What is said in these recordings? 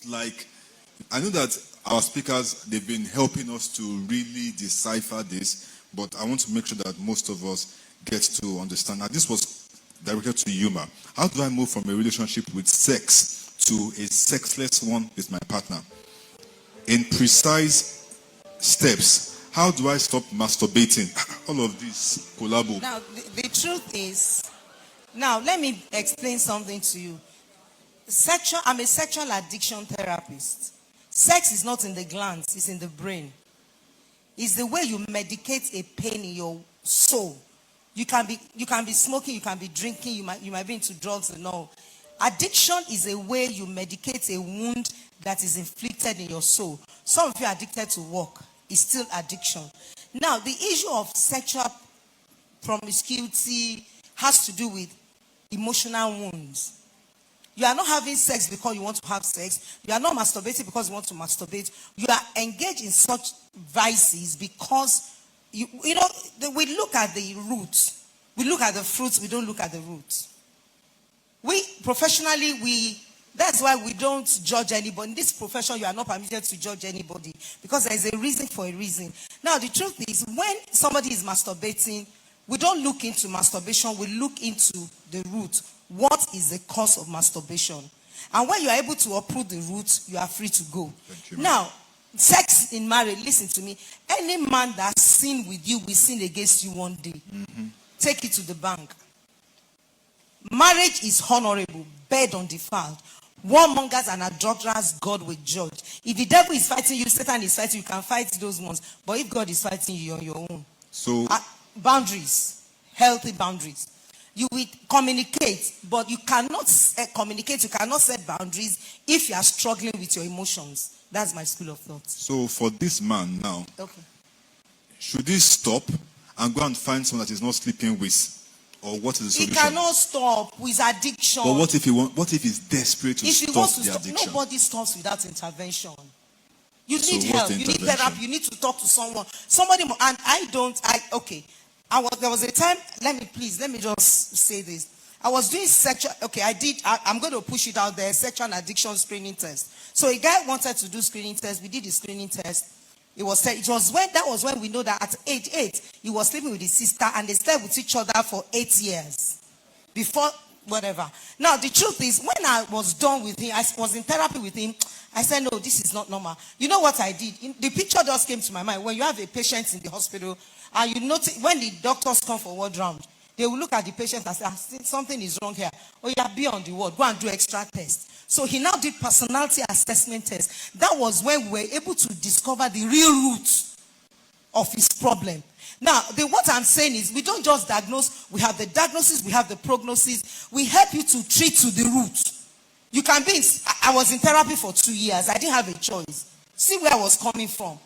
Like, I know that our speakers, they've been helping us to really decipher this, but I want to make sure that most of us get to understand. Now, this was directed to Yuma. How do I move from a relationship with sex to a sexless one with my partner? In precise steps, how do I stop masturbating? All of this collabo. Now, the truth is, now let me explain something to you. I'm a sexual addiction therapist. Sex is not in the glands, it's in the brain. It's the way you medicate a pain in your soul. You can be smoking, you can be drinking, you might be into drugs and all. Addiction is a way you medicate a wound that is inflicted in your soul. Some of you are addicted to work. It's still addiction. Now, the issue of sexual promiscuity has to do with emotional wounds. You are not having sex because you want to have sex. You are not masturbating because you want to masturbate. You are engaged in such vices because, we look at the roots. We look at the fruits. We don't look at the roots. That's why we don't judge anybody. In this profession, you are not permitted to judge anybody because there is a reason for a reason. Now, the truth is, when somebody is masturbating, we don't look into masturbation. We look into the root. What is the cause of masturbation? And when you are able to uproot the root, you are free to go. Now, sex in marriage, listen to me. Any man that sin with you will sin against you one day. Mm-hmm. Take it to the bank. Marriage is honorable, bed undefiled. Warmongers and adulterers, God will judge. If the devil is fighting you, Satan is fighting you, can fight those ones. But if God is fighting you, you're on your own. So, boundaries, healthy boundaries. You will communicate, but you cannot communicate, you cannot set boundaries if you are struggling with your emotions. That's my school of thought. So for this man now, okay, should he stop and go and find someone that he's not sleeping with? Or what is the solution? He cannot stop with addiction. But what if he's desperate to stop the addiction? Nobody stops without intervention. You need help, you need therapy, you need to talk to someone. There was a time, let me just say this. I was doing I'm going to push it out there, sexual addiction screening test. So a guy wanted to do screening test. We did the screening test. That was when we know that at age 8, he was sleeping with his sister and they slept with each other for 8 years. Before, whatever. Now, the truth is, when I was done with him, I was in therapy with him, I said, no, this is not normal. You know what I did? The picture just came to my mind. When you have a patient in the hospital, and you notice, when the doctors come for ward round, they will look at the patient and say, something is wrong here. Oh, yeah, be on the ward. Go and do extra tests. So he now did personality assessment tests. That was when we were able to discover the real root of his problem. Now, what I'm saying is, we don't just diagnose. We have the diagnosis, we have the prognosis. We help you to treat to the root. You can be, I was in therapy for 2 years. I didn't have a choice. See where I was coming from.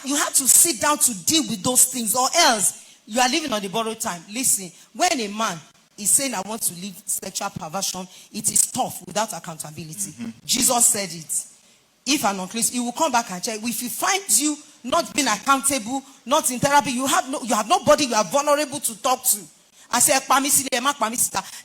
You have to sit down to deal with those things, or else you are living on the borrowed time. Listen, when a man is saying, I want to leave sexual perversion, it is tough without accountability. Mm-hmm. Jesus said it. If an unclean, he will come back and check. If he finds you not being accountable, not in therapy, you have nobody you are vulnerable to talk to. I say,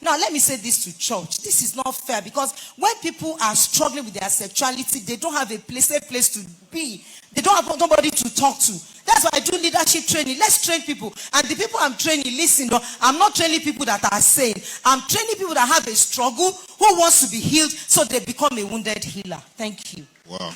now let me say this to church. This is not fair, because when people are struggling with their sexuality, they don't have a safe place to be. They don't have nobody to talk to. That's why I do leadership training. Let's train people. And the people I'm training, listen, I'm not training people that are sane. I'm training people that have a struggle, who wants to be healed, so they become a wounded healer. Thank you. Wow.